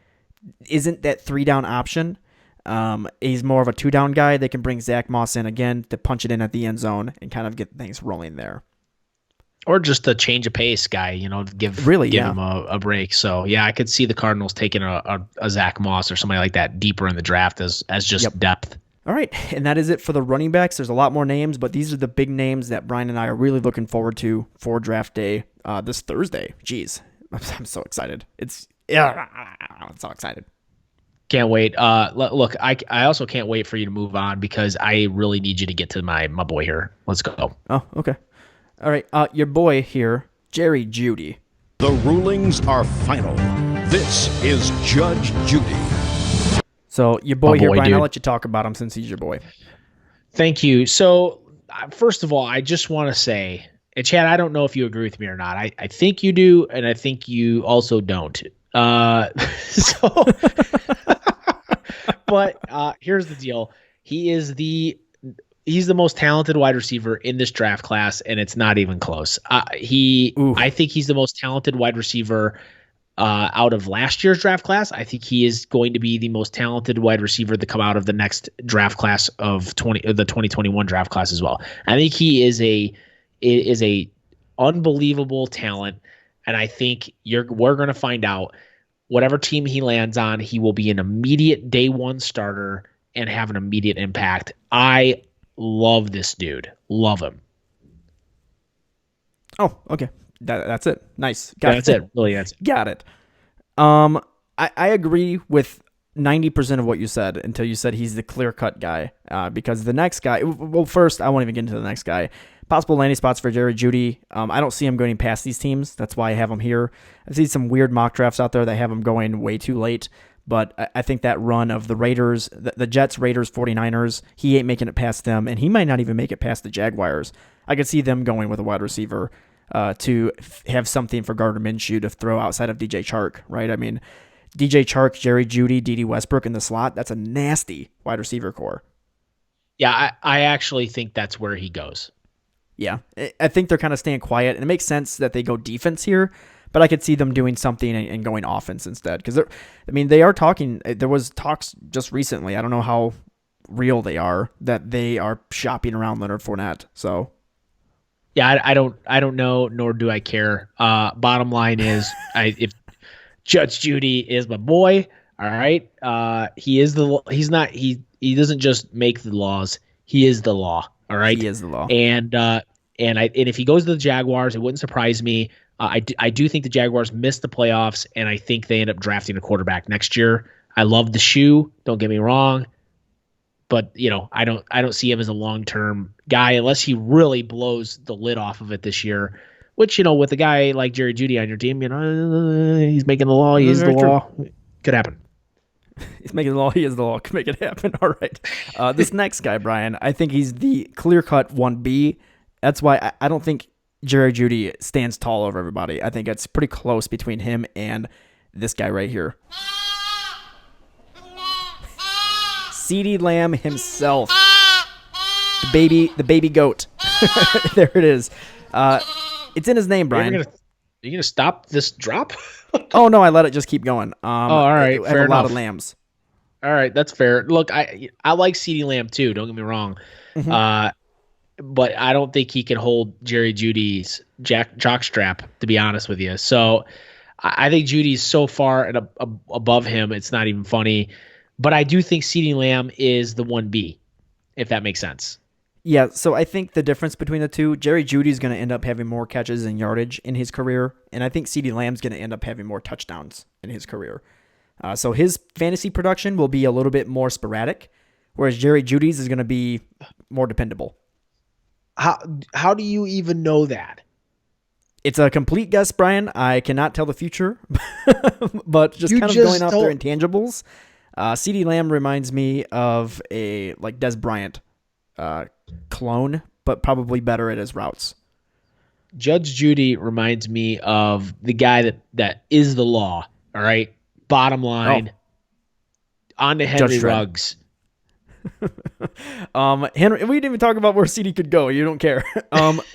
Speaker 1: isn't that 3-down option, he's more of a 2-down guy, they can bring Zach Moss in again to punch it in at the end zone and kind of get things rolling there.
Speaker 2: Or just a change of pace guy, give him a break. So, yeah, I could see the Cardinals taking a Zach Moss or somebody like that deeper in the draft as just depth. All
Speaker 1: right, and that is it for the running backs. There's a lot more names, but these are the big names that Brian and I are really looking forward to for draft day this Thursday. Jeez, I'm so excited. I'm so excited.
Speaker 2: Can't wait. Look, I also can't wait for you to move on because I really need you to get to my boy here. Let's go.
Speaker 1: Oh, okay. All right, your boy here, Jerry Jeudy.
Speaker 3: The rulings are final. This is Judge Judy.
Speaker 1: So your boy here, Brian, dude. I'll let you talk about him since he's your boy.
Speaker 2: Thank you. So first of all, I just want to say, and Chad, I don't know if you agree with me or not. I think you do, and I think you also don't. But here's the deal. He's the most talented wide receiver in this draft class, and it's not even close. I think he's the most talented wide receiver out of last year's draft class. I think he is going to be the most talented wide receiver to come out of the next draft class of the 2021 draft class as well. I think he is a unbelievable talent, and I think we're going to find out. Whatever team he lands on, he will be an immediate day one starter and have an immediate impact. I love this dude. Love him.
Speaker 1: Oh, okay. That's it. Nice.
Speaker 2: That's it. Really, that's it.
Speaker 1: Got it. I agree with 90% of what you said until you said he's the clear-cut guy. Because the next guy, well, first, I won't even get into the next guy. Possible landing spots for Jerry Jeudy. I don't see him going past these teams. That's why I have him here. I've seen some weird mock drafts out there that have him going way too late. But I think that run of the Raiders, the Jets, Raiders, 49ers, he ain't making it past them, and he might not even make it past the Jaguars. I could see them going with a wide receiver to have something for Gardner Minshew to throw outside of DJ Chark, right? I mean, DJ Chark, Jerry Jeudy, D.D. Westbrook in the slot, that's a nasty wide receiver core.
Speaker 2: Yeah, I actually think that's where he goes.
Speaker 1: Yeah, I think they're kind of staying quiet, and it makes sense that they go defense here, but I could see them doing something and going offense instead. Because they are talking. There was talks just recently. I don't know how real they are that they are shopping around Leonard Fournette. So,
Speaker 2: yeah, I don't know, nor do I care. Bottom line is, if Judge Judy is my boy, all right. He doesn't just make the laws. He is the law. All right.
Speaker 1: He is the law.
Speaker 2: And if he goes to the Jaguars, it wouldn't surprise me. I do think the Jaguars missed the playoffs, and I think they end up drafting a quarterback next year. I love the shoe. Don't get me wrong, but I don't see him as a long-term guy unless he really blows the lid off of it this year. Which with a guy like Jerry Jeudy on your team, he's making the law. He is the law. Could happen.
Speaker 1: He's making the law. He is the law. Can make it happen. All right. This next guy, Brian, I think he's the clear-cut 1B. That's why I don't think Jerry Jeudy stands tall over everybody. I think it's pretty close between him and this guy right here. CeeDee Lamb himself. The baby goat. There it is. It's in his name, Brian.
Speaker 2: Are you gonna stop this drop?
Speaker 1: Oh no, I let it just keep going.
Speaker 2: All right,
Speaker 1: I have a lot of lambs.
Speaker 2: All right, that's fair. Look, I like CeeDee Lamb too. Don't get me wrong. Mm-hmm. but I don't think he can hold Jerry Judy's jockstrap, to be honest with you. So I think Judy's so far and above him, it's not even funny. But I do think CeeDee Lamb is the 1B, if that makes sense.
Speaker 1: Yeah, so I think the difference between the two, Jerry Judy's going to end up having more catches and yardage in his career, and I think CeeDee Lamb's going to end up having more touchdowns in his career. So his fantasy production will be a little bit more sporadic, whereas Jerry Judy's is going to be more dependable.
Speaker 2: How do you even know that?
Speaker 1: It's a complete guess, Brian. I cannot tell the future, but just
Speaker 2: You
Speaker 1: kind of
Speaker 2: just
Speaker 1: going off their
Speaker 2: don't-
Speaker 1: intangibles. CeeDee Lamb reminds me of a like Des Bryant clone, but probably better at his routes.
Speaker 2: Judge Judy reminds me of the guy that is the law. All right. Bottom line. On to Henry
Speaker 1: Judge Dredd.
Speaker 2: Ruggs.
Speaker 1: Henry, we didn't even talk about where CD could go. You don't care.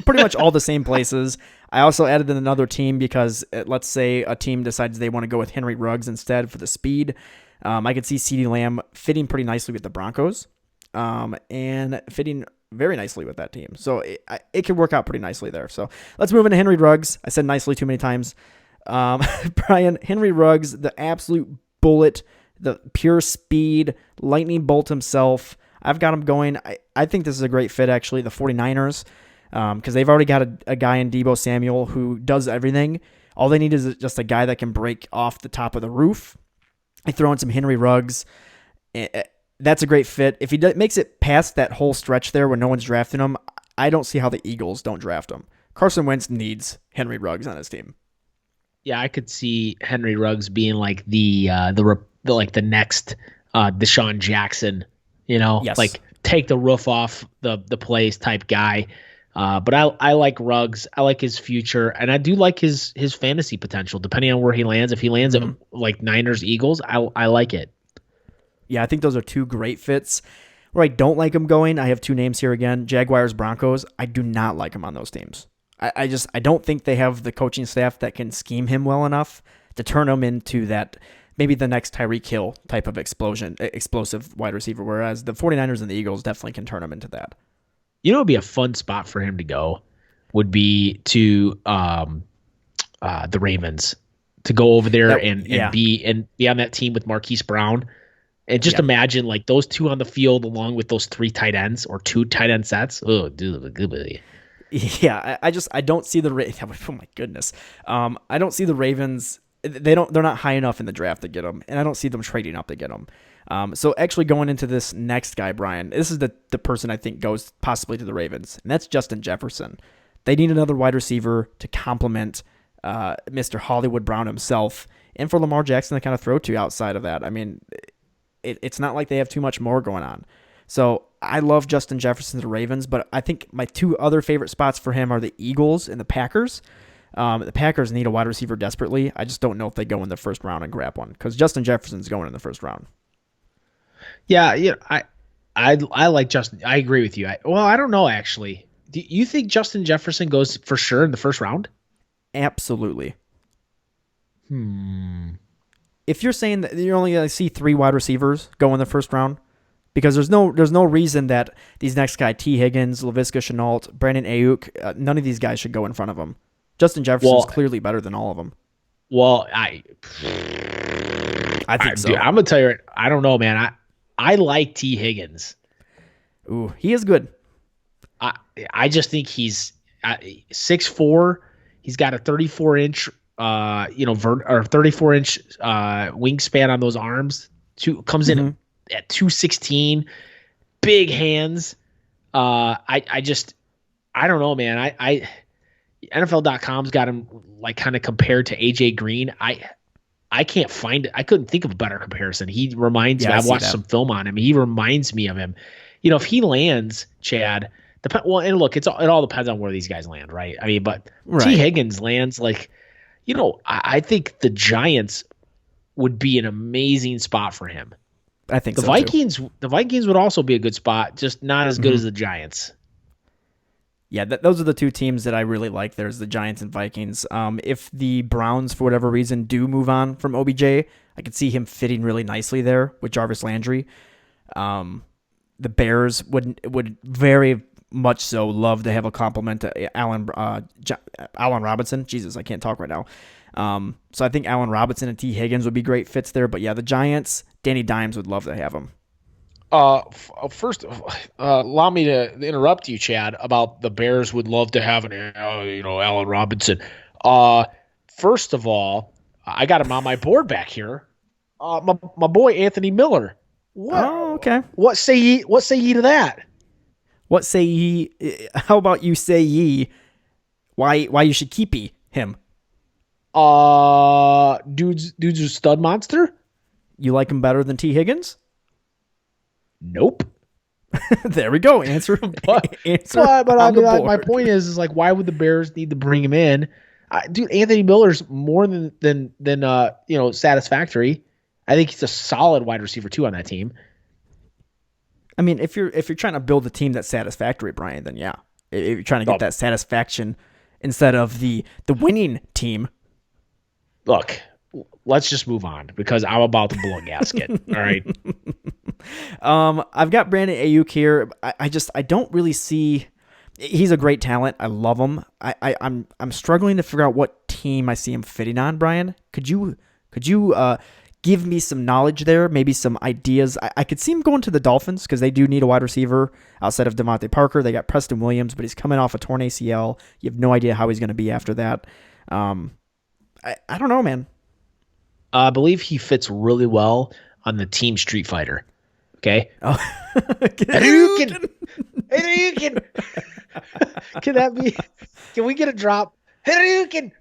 Speaker 1: Pretty much all the same places. I also added in another team because let's say a team decides they want to go with Henry Ruggs instead for the speed. I could see CeeDee Lamb fitting pretty nicely with the Broncos, and fitting very nicely with that team. So it could work out pretty nicely there. So let's move into Henry Ruggs. I said nicely too many times. Brian, Henry Ruggs, the absolute bullet, the pure speed, lightning bolt himself. I've got him going. I think this is a great fit, actually, the 49ers, because they've already got a guy in Deebo Samuel who does everything. All they need is just a guy that can break off the top of the roof. I throw in some Henry Ruggs. That's a great fit. If he makes it past that whole stretch there where no one's drafting him, I don't see how the Eagles don't draft him. Carson Wentz needs Henry Ruggs on his team.
Speaker 2: Yeah, I could see Henry Ruggs being like the next Deshaun Jackson,
Speaker 1: Yes.
Speaker 2: like take the roof off the place type guy. But I like Ruggs. I like his future, and I do like his fantasy potential depending on where he lands. If he lands at like Niners, Eagles, I like it.
Speaker 1: Yeah, I think those are two great fits. Where I don't like him going, I have two names here again: Jaguars, Broncos. I do not like him on those teams. I don't think they have the coaching staff that can scheme him well enough to turn him into that, maybe the next Tyreek Hill type of explosive wide receiver, whereas the 49ers and the Eagles definitely can turn him into that.
Speaker 2: It would be a fun spot for him to go would be to the Ravens, to go over there and be on that team with Marquise Brown. And just imagine like those two on the field along with those three tight ends or two tight end sets. Oh, dude, good.
Speaker 1: Yeah, I don't see the oh my goodness. I don't see the Ravens. They're not high enough in the draft to get them, and I don't see them trading up to get them. So actually going into this next guy, Brian, this is the person I think goes possibly to the Ravens, and that's Justin Jefferson. They need another wide receiver to complement Mr. Hollywood Brown himself, and for Lamar Jackson to kind of throw to outside of that. I mean, it's not like they have too much more going on. So I love Justin Jefferson to the Ravens, but I think my two other favorite spots for him are the Eagles and the Packers. The Packers need a wide receiver desperately. I just don't know if they go in the first round and grab one because Justin Jefferson's going in the first round.
Speaker 2: Yeah, I like Justin. I agree with you. I don't know actually. Do you think Justin Jefferson goes for sure in the first round?
Speaker 1: Absolutely. If you're saying that you're only going to see 3 wide receivers go in the first round, because there's no reason that these next guy, T. Higgins, Laviska Shenault, Brandon Ayuk, none of these guys should go in front of him. Justin Jefferson's clearly better than all of them.
Speaker 2: Well,
Speaker 1: I think so.
Speaker 2: Dude, I'm gonna tell you, I don't know, man. I like T. Higgins.
Speaker 1: Ooh, he is good.
Speaker 2: I just think he's 6'4". He's got a 34-inch, 34-inch wingspan on those arms. Comes in at 216, big hands. I don't know, man. NFL.com's got him like kind of compared to AJ Green. I can't find it. I couldn't think of a better comparison. He reminds me. I've watched some film on him. He reminds me of him. If he lands, Chad. And look, it all depends on where these guys land, right? I mean, but T. Higgins lands like, I think the Giants would be an amazing spot for him.
Speaker 1: I think
Speaker 2: the Vikings. Too. The Vikings would also be a good spot, just not as good as the Giants.
Speaker 1: Yeah, those are the two teams that I really like. There's the Giants and Vikings. If the Browns, for whatever reason, do move on from OBJ, I could see him fitting really nicely there with Jarvis Landry. The Bears would very much so love to have a compliment to Allen Robinson. Jesus, I can't talk right now. So I think Allen Robinson and T. Higgins would be great fits there. But yeah, the Giants, Danny Dimes would love to have him.
Speaker 2: First, allow me to interrupt you, Chad, about the Bears would love to have Allen Robinson. First of all, I got him on my board back here. My boy Anthony Miller. What?
Speaker 1: Oh, okay.
Speaker 2: What say ye? What say ye to that?
Speaker 1: What say ye? How about you say ye? Why you should keep him?
Speaker 2: Dude's a stud monster.
Speaker 1: You like him better than T. Higgins?
Speaker 2: Nope.
Speaker 1: There we go. Answer.
Speaker 2: But I mean, my point is like, why would the Bears need to bring him in? Dude, Anthony Miller's more than satisfactory. I think he's a solid wide receiver too on that team.
Speaker 1: I mean, if you're trying to build a team that's satisfactory, Brian, then yeah. If you're trying to get that satisfaction instead of the winning team.
Speaker 2: Look, let's just move on because I'm about to blow a gasket. All right.
Speaker 1: I've got Brandon Ayuk here. I don't really see. He's a great talent. I love him. I'm struggling to figure out what team I see him fitting on. Brian, could you give me some knowledge there? Maybe some ideas. I could see him going to the Dolphins because they do need a wide receiver outside of Devontae Parker. They got Preston Williams, but he's coming off a torn ACL. You have no idea how he's going to be after that. I don't know, man.
Speaker 2: I believe he fits really well on the team Street Fighter. Okay.
Speaker 1: Oh.
Speaker 2: Hadouken! Can that be? Can we get a drop? Hadouken!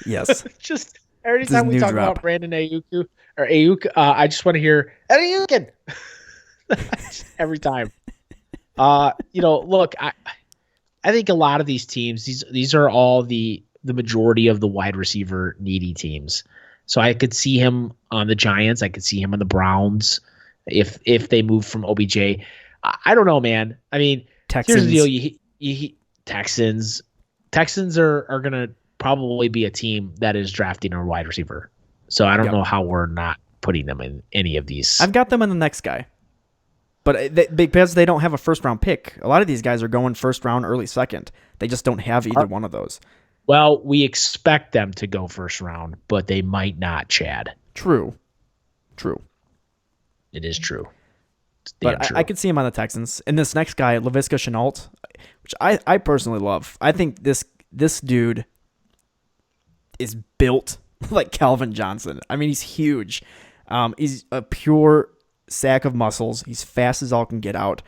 Speaker 1: Yes.
Speaker 2: Just every time we talk about Brandon Ayuk, I just want to hear Hadouken. Every time. Look, I think a lot of these teams, these are all the majority of the wide receiver needy teams. So I could see him on the Giants. I could see him on the Browns if they move from OBJ. I don't know, man. I mean,
Speaker 1: Texans.
Speaker 2: Here's the deal. Texans are going to probably be a team that is drafting a wide receiver. So I don't know how we're not putting them in any of these.
Speaker 1: I've got them in the next guy. But because they don't have a first-round pick, a lot of these guys are going first round, early second. They just don't have either one of those.
Speaker 2: Well, we expect them to go first round, but they might not, Chad.
Speaker 1: True.
Speaker 2: It is true.
Speaker 1: But I could see him on the Texans. And this next guy, Laviska Shenault, which I personally love. I think this dude is built like Calvin Johnson. I mean, he's huge. He's a pure sack of muscles. He's fast as all can get out.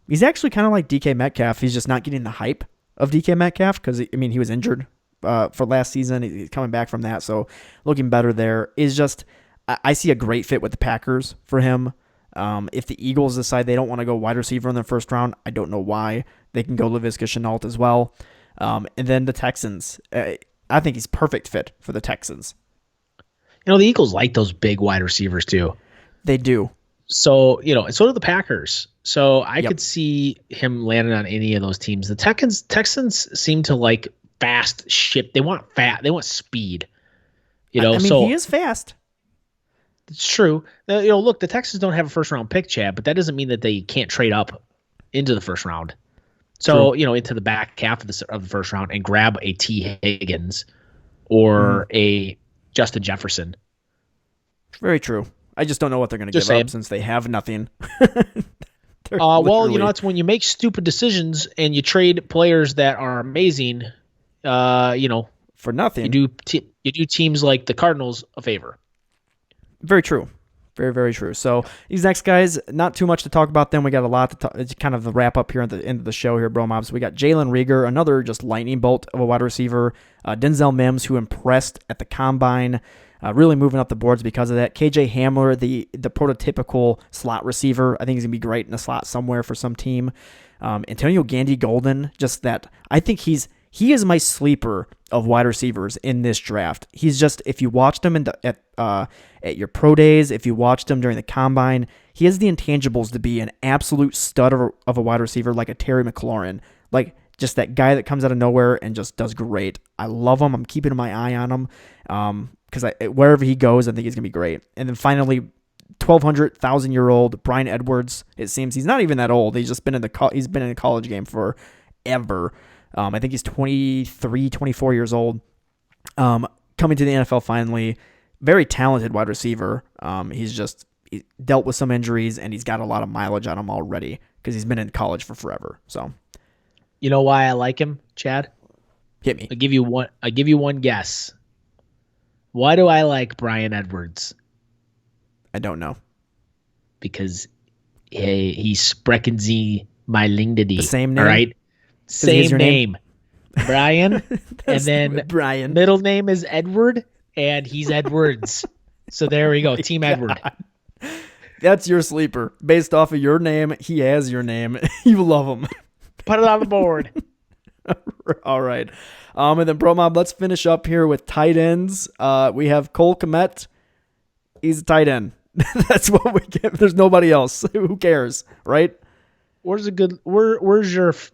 Speaker 1: He's actually kind of like DK Metcalf. He's just not getting the hype of DK Metcalf because, he was injured for last season. He's coming back from that, so looking better there. Is just I see a great fit with the Packers for him. If the Eagles decide they don't want to go wide receiver in the first round, I don't know why. They can go Laviska Shenault as well. And then the Texans. I think he's perfect fit for the Texans.
Speaker 2: The Eagles like those big wide receivers too.
Speaker 1: They do.
Speaker 2: So, and so do the Packers. So I could see him landing on any of those teams. The Texans seem to like fast ship. They want speed.
Speaker 1: He is fast.
Speaker 2: It's true. Look, the Texans don't have a first round pick, Chad, but that doesn't mean that they can't trade up into the first round. So, into the back half of the first round and grab a T. Higgins or a Justin Jefferson.
Speaker 1: Very true. I just don't know what they're going to give up since they have nothing.
Speaker 2: It's when you make stupid decisions and you trade players that are amazing,
Speaker 1: for nothing.
Speaker 2: You do teams like the Cardinals a favor.
Speaker 1: Very true. Very, very true. So these next guys, not too much to talk about them. We got a lot to talk. It's kind of the wrap up here at the end of the show here, BroMob. So we got Jalen Reagor, another just lightning bolt of a wide receiver. Denzel Mims, who impressed at the combine, really moving up the boards because of that. KJ Hamler, the prototypical slot receiver. I think he's going to be great in the slot somewhere for some team. Antonio Gandy-Golden, just that. I think he is my sleeper of wide receivers in this draft. He's just, if you watched him at your pro days, if you watched him during the combine, he has the intangibles to be an absolute stud of a wide receiver, like a Terry McLaurin, like just that guy that comes out of nowhere and just does great. I love him. I'm keeping my eye on him because wherever he goes, I think he's gonna be great. And then finally, 1,200,000-year-old Brian Edwards. It seems he's not even that old. He's just been in the college game forever. I think he's 23, 24 years old. Coming to the NFL finally. Very talented wide receiver. He dealt with some injuries, and he's got a lot of mileage on him already because he's been in college for forever. So,
Speaker 2: you know why I like him, Chad?
Speaker 1: Hit me.
Speaker 2: I give you one guess. Why do I like Brian Edwards?
Speaker 1: I don't know.
Speaker 2: Because he sprechen Sie my Lingdity.
Speaker 1: The same name?
Speaker 2: All right. Same name. Brian. And then
Speaker 1: Brian.
Speaker 2: Middle name is Edward, and he's Edwards. So there we go. Team Edward.
Speaker 1: That's your sleeper. Based off of your name, he has your name. You love him.
Speaker 2: Put it on the board.
Speaker 1: All right. And then BroMob, let's finish up here with tight ends. We have Cole Kmet. He's a tight end. That's what we get. There's nobody else. Who cares, right?
Speaker 2: Where's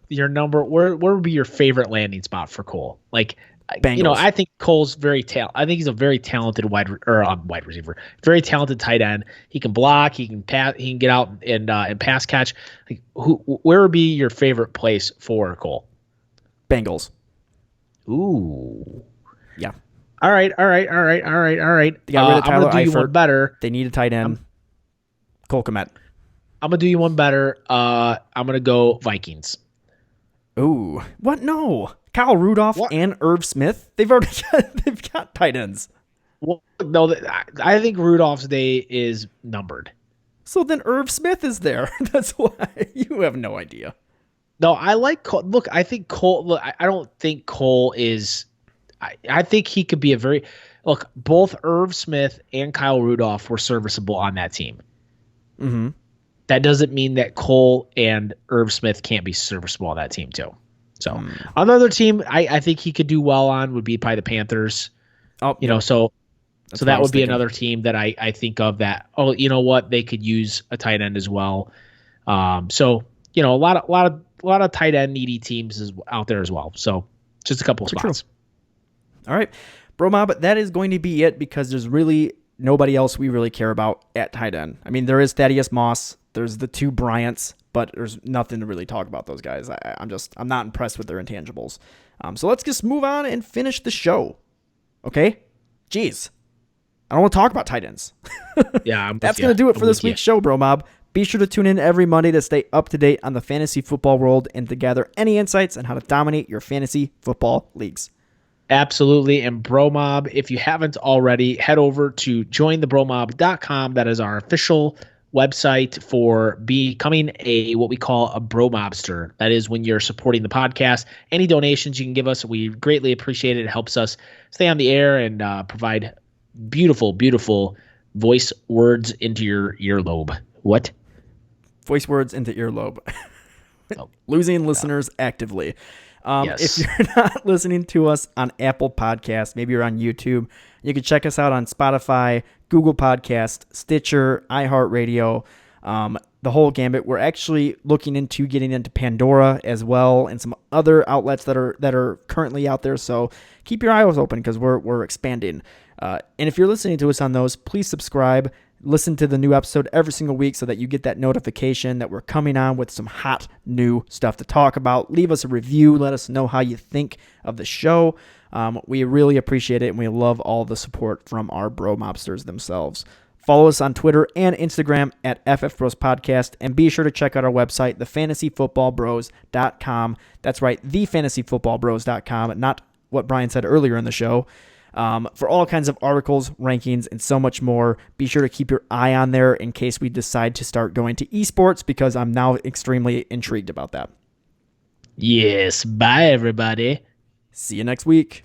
Speaker 2: your number? Where would be your favorite landing spot for Cole? Like,
Speaker 1: Bengals.
Speaker 2: I think Cole's I think he's a very talented wide receiver, very talented tight end. He can block, he can pass, he can get out and pass catch. Like, where would be your favorite place for Cole?
Speaker 1: Bengals.
Speaker 2: Ooh.
Speaker 1: Yeah.
Speaker 2: All right.
Speaker 1: They got rid of Tyler
Speaker 2: I'm gonna do you
Speaker 1: Eifert.
Speaker 2: one better.
Speaker 1: They need a tight end. Cole Kmet.
Speaker 2: I'm gonna do you one better. I'm gonna go Vikings.
Speaker 1: Ooh. What? No. Kyle Rudolph and Irv Smith. They've got tight ends.
Speaker 2: Well, no, I think Rudolph's day is numbered.
Speaker 1: So then Irv Smith is there. That's why you have no idea.
Speaker 2: No, I like Cole. Look, I think Cole. Look, I don't think Cole is. I think he could be a very. Look, both Irv Smith and Kyle Rudolph were serviceable on that team.
Speaker 1: Mm-hmm.
Speaker 2: That doesn't mean that Cole and Irv Smith can't be serviceable on that team too. So another team I think he could do well on would be probably the Panthers.
Speaker 1: Oh,
Speaker 2: so that would be
Speaker 1: thinking.
Speaker 2: another team that I think of that. Oh, you know what? They could use a tight end as well. So a lot of tight end needy teams is out there as well. So just a couple of spots.
Speaker 1: True. All right, BroMob, that is going to be it because there's really nobody else we really care about at tight end. I mean, there is Thaddeus Moss. There's the two Bryants, but there's nothing to really talk about those guys. I'm not impressed with their intangibles. So let's just move on and finish the show. Okay? Jeez. I don't want to talk about tight ends.
Speaker 2: Yeah,
Speaker 1: that's going to do it for this week's show, BroMob. Be sure to tune in every Monday to stay up to date on the fantasy football world and to gather any insights on how to dominate your fantasy football leagues.
Speaker 2: Absolutely. And BroMob, if you haven't already, head over to jointhebromob.com. That is our official website for becoming what we call a BroMobster. That is when you're supporting the podcast. Any donations you can give us, we greatly appreciate it. It helps us stay on the air and provide beautiful, beautiful voice words into your earlobe. What?
Speaker 1: Voice words into earlobe. Losing listeners actively.
Speaker 2: Yes.
Speaker 1: If you're not listening to us on Apple Podcasts, maybe you're on YouTube, you can check us out on Spotify, Google Podcast, Stitcher, iHeartRadio, the whole gambit. We're actually looking into getting into Pandora as well and some other outlets that are currently out there. So keep your eyes open because we're expanding. And if you're listening to us on those, please subscribe. Listen to the new episode every single week so that you get that notification that we're coming on with some hot new stuff to talk about. Leave us a review. Let us know how you think of the show. We really appreciate it, and we love all the support from our bro mobsters themselves. Follow us on Twitter and Instagram at FF Bros Podcast, and be sure to check out our website, thefantasyfootballbros.com. That's right, thefantasyfootballbros.com, not what Brian said earlier in the show. For all kinds of articles, rankings, and so much more. Be sure to keep your eye on there in case we decide to start going to esports, because I'm now extremely intrigued about that.
Speaker 2: Yes. Bye, everybody.
Speaker 1: See you next week.